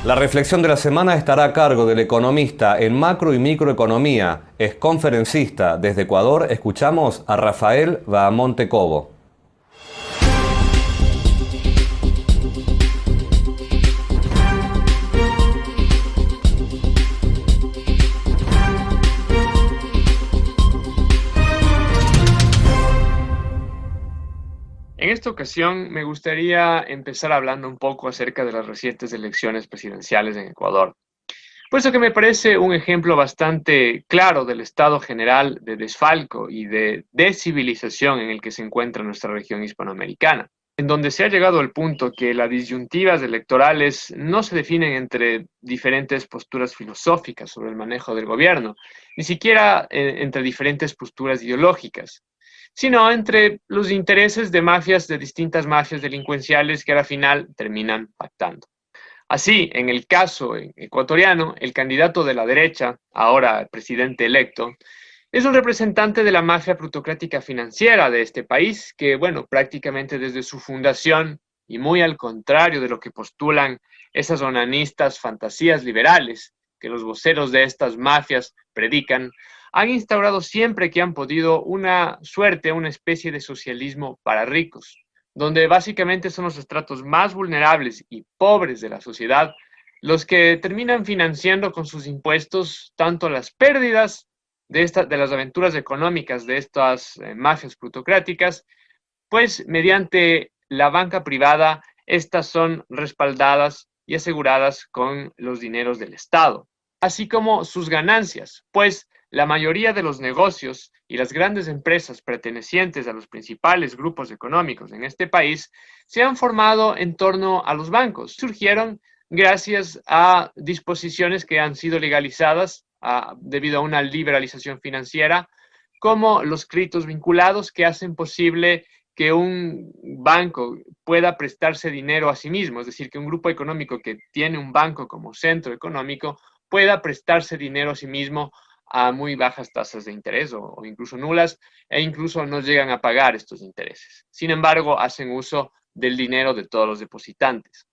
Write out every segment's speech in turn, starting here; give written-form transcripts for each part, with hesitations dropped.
La reflexión de la semana estará a cargo del economista en macro y microeconomía, es conferencista. Desde Ecuador escuchamos a Rafael Bahamonte Cobo. En esta ocasión me gustaría empezar hablando un poco acerca de las recientes elecciones presidenciales en Ecuador, puesto que me parece un ejemplo bastante claro del estado general de desfalco y de descivilización en el que se encuentra nuestra región hispanoamericana, en donde se ha llegado al punto que las disyuntivas electorales no se definen entre diferentes posturas filosóficas sobre el manejo del gobierno, ni siquiera entre diferentes posturas ideológicas, sino entre los intereses de mafias, de distintas mafias delincuenciales que a la final terminan pactando. Así, en el caso ecuatoriano, el candidato de la derecha, ahora presidente electo, es un representante de la mafia plutocrática financiera de este país, que, bueno, prácticamente desde su fundación, y muy al contrario de lo que postulan esas onanistas fantasías liberales que los voceros de estas mafias predican, han instaurado siempre que han podido una suerte, una especie de socialismo para ricos, donde básicamente son los estratos más vulnerables y pobres de la sociedad los que terminan financiando con sus impuestos tanto las pérdidas de las aventuras económicas de estas mafias plutocráticas, pues mediante la banca privada, estas son respaldadas y aseguradas con los dineros del Estado, así como sus ganancias, pues la mayoría de los negocios y las grandes empresas pertenecientes a los principales grupos económicos en este país se han formado en torno a los bancos. Surgieron gracias a disposiciones que han sido legalizadas debido a una liberalización financiera, como los créditos vinculados que hacen posible que un banco pueda prestarse dinero a sí mismo, es decir, que un grupo económico que tiene un banco como centro económico pueda prestarse dinero a sí mismo a muy bajas tasas de interés o incluso nulas, e incluso no llegan a pagar estos intereses. Sin embargo, hacen uso del dinero de todos los depositantes.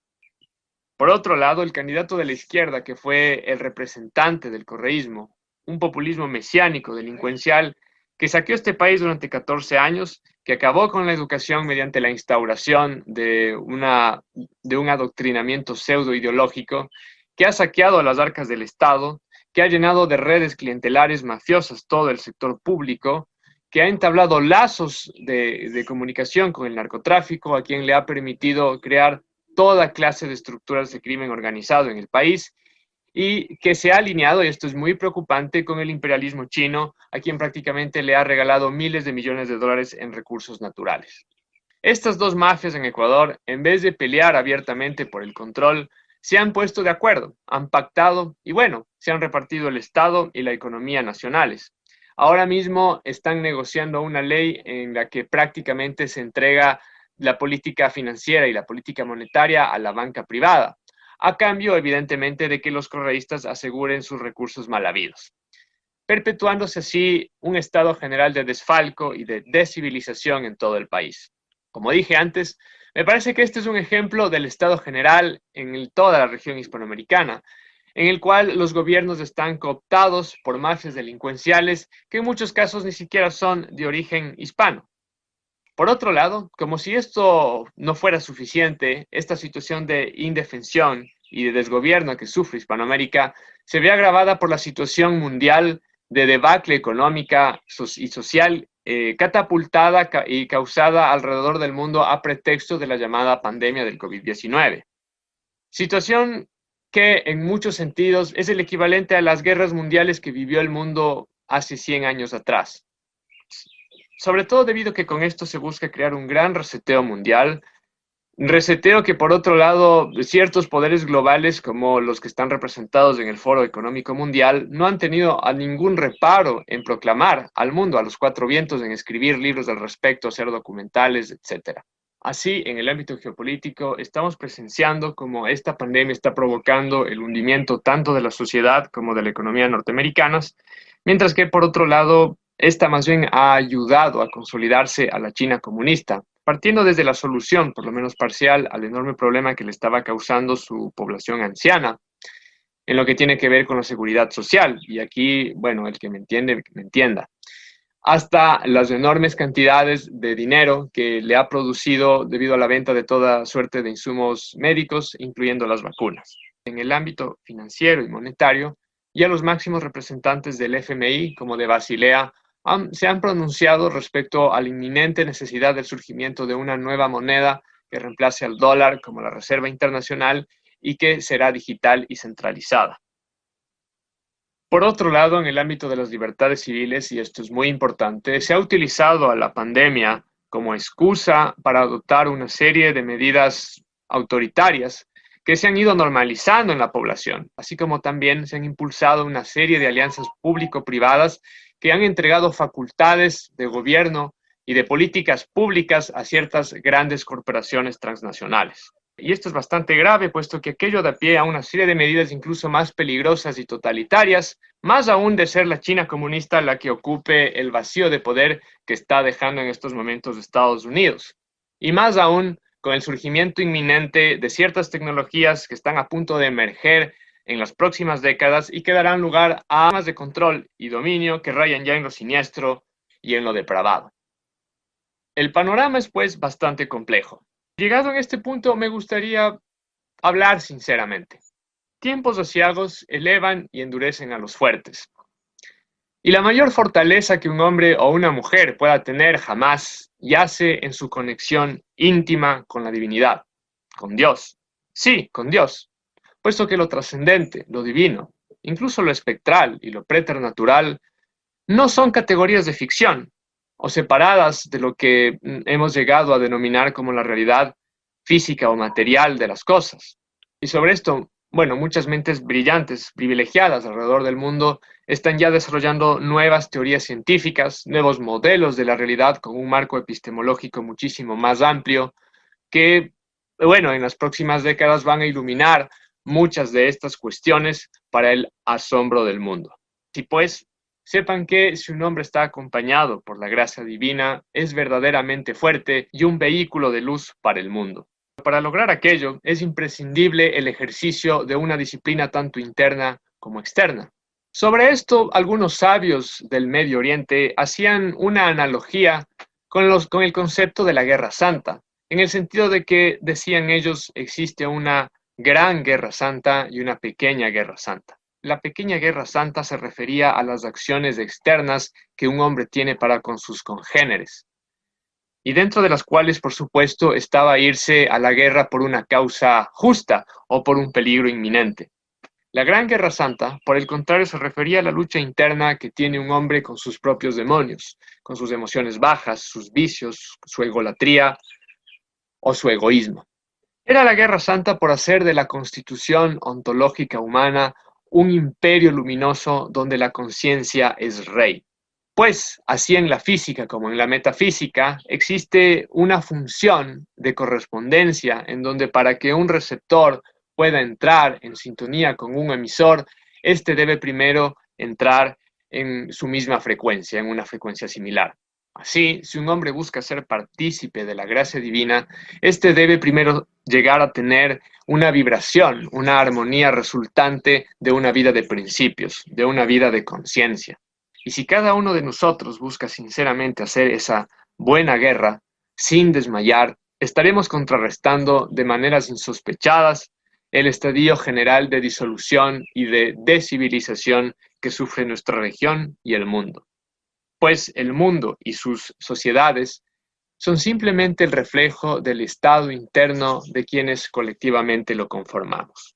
Por otro lado, el candidato de la izquierda, que fue el representante del correísmo, un populismo mesiánico, delincuencial, que saqueó este país durante 14 años, que acabó con la educación mediante la instauración de un adoctrinamiento pseudo-ideológico, que ha saqueado las arcas del Estado, que ha llenado de redes clientelares mafiosas todo el sector público, que ha entablado lazos de comunicación con el narcotráfico, a quien le ha permitido crear toda clase de estructuras de crimen organizado en el país y que se ha alineado, y esto es muy preocupante, con el imperialismo chino, a quien prácticamente le ha regalado miles de millones de dólares en recursos naturales. Estas dos mafias en Ecuador, en vez de pelear abiertamente por el control, se han puesto de acuerdo, han pactado y bueno, se han repartido el Estado y la economía nacionales. Ahora mismo están negociando una ley en la que prácticamente se entrega la política financiera y la política monetaria a la banca privada, a cambio, evidentemente, de que los correístas aseguren sus recursos mal habidos, perpetuándose así un estado general de desfalco y de descivilización en todo el país. Como dije antes, me parece que este es un ejemplo del estado general en toda la región hispanoamericana, en el cual los gobiernos están cooptados por mafias delincuenciales que en muchos casos ni siquiera son de origen hispano. Por otro lado, como si esto no fuera suficiente, esta situación de indefensión y de desgobierno que sufre Hispanoamérica se ve agravada por la situación mundial de debacle económica y social catapultada y causada alrededor del mundo a pretexto de la llamada pandemia del COVID-19. Situación que en muchos sentidos es el equivalente a las guerras mundiales que vivió el mundo hace 100 años atrás. Sobre todo debido a que con esto se busca crear un gran reseteo mundial, un reseteo que por otro lado ciertos poderes globales como los que están representados en el Foro Económico Mundial no han tenido a ningún reparo en proclamar al mundo, a los cuatro vientos, en escribir libros al respecto, hacer documentales, etc. Así, en el ámbito geopolítico, estamos presenciando cómo esta pandemia está provocando el hundimiento tanto de la sociedad como de la economía norteamericanas, mientras que por otro lado, esta más bien ha ayudado a consolidarse a la China comunista, partiendo desde la solución, por lo menos parcial, al enorme problema que le estaba causando su población anciana, en lo que tiene que ver con la seguridad social. Y aquí, bueno, el que me entiende, me entienda. Hasta las enormes cantidades de dinero que le ha producido debido a la venta de toda suerte de insumos médicos, incluyendo las vacunas. En el ámbito financiero y monetario, ya los máximos representantes del FMI, como de Basilea, se han pronunciado respecto a la inminente necesidad del surgimiento de una nueva moneda que reemplace al dólar como la Reserva Internacional y que será digital y centralizada. Por otro lado, en el ámbito de las libertades civiles, y esto es muy importante, se ha utilizado a la pandemia como excusa para adoptar una serie de medidas autoritarias que se han ido normalizando en la población, así como también se han impulsado una serie de alianzas público-privadas que han entregado facultades de gobierno y de políticas públicas a ciertas grandes corporaciones transnacionales. Y esto es bastante grave, puesto que aquello da pie a una serie de medidas incluso más peligrosas y totalitarias, más aún de ser la China comunista la que ocupe el vacío de poder que está dejando en estos momentos Estados Unidos. Y más aún con el surgimiento inminente de ciertas tecnologías que están a punto de emerger en las próximas décadas y que darán lugar a armas de control y dominio que rayan ya en lo siniestro y en lo depravado. El panorama es pues bastante complejo. Llegado en este punto, me gustaría hablar sinceramente. Tiempos aciagos elevan y endurecen a los fuertes. Y la mayor fortaleza que un hombre o una mujer pueda tener jamás yace en su conexión íntima con la divinidad, con Dios. Sí, con Dios, puesto que lo trascendente, lo divino, incluso lo espectral y lo preternatural, no son categorías de ficción o separadas de lo que hemos llegado a denominar como la realidad física o material de las cosas. Y sobre esto, bueno, muchas mentes brillantes, privilegiadas alrededor del mundo, están ya desarrollando nuevas teorías científicas, nuevos modelos de la realidad con un marco epistemológico muchísimo más amplio que, bueno, en las próximas décadas van a iluminar muchas de estas cuestiones para el asombro del mundo. Y pues, sepan que si un hombre está acompañado por la gracia divina, es verdaderamente fuerte y un vehículo de luz para el mundo. Para lograr aquello, es imprescindible el ejercicio de una disciplina tanto interna como externa. Sobre esto, algunos sabios del Medio Oriente hacían una analogía con el concepto de la Guerra Santa, en el sentido de que, decían ellos, existe una gran Guerra Santa y una pequeña Guerra Santa. La pequeña Guerra Santa se refería a las acciones externas que un hombre tiene para con sus congéneres, y dentro de las cuales, por supuesto, estaba irse a la guerra por una causa justa o por un peligro inminente. La Gran Guerra Santa, por el contrario, se refería a la lucha interna que tiene un hombre con sus propios demonios, con sus emociones bajas, sus vicios, su egolatría o su egoísmo. Era la Guerra Santa por hacer de la constitución ontológica humana un imperio luminoso donde la conciencia es rey. Pues, así en la física como en la metafísica, existe una función de correspondencia en donde para que un receptor pueda entrar en sintonía con un emisor, éste debe primero entrar en su misma frecuencia, en una frecuencia similar. Así, si un hombre busca ser partícipe de la gracia divina, éste debe primero llegar a tener una vibración, una armonía resultante de una vida de principios, de una vida de conciencia. Y si cada uno de nosotros busca sinceramente hacer esa buena guerra, sin desmayar, estaremos contrarrestando de maneras insospechadas el estadio general de disolución y de descivilización que sufre nuestra región y el mundo. Pues el mundo y sus sociedades son simplemente el reflejo del estado interno de quienes colectivamente lo conformamos.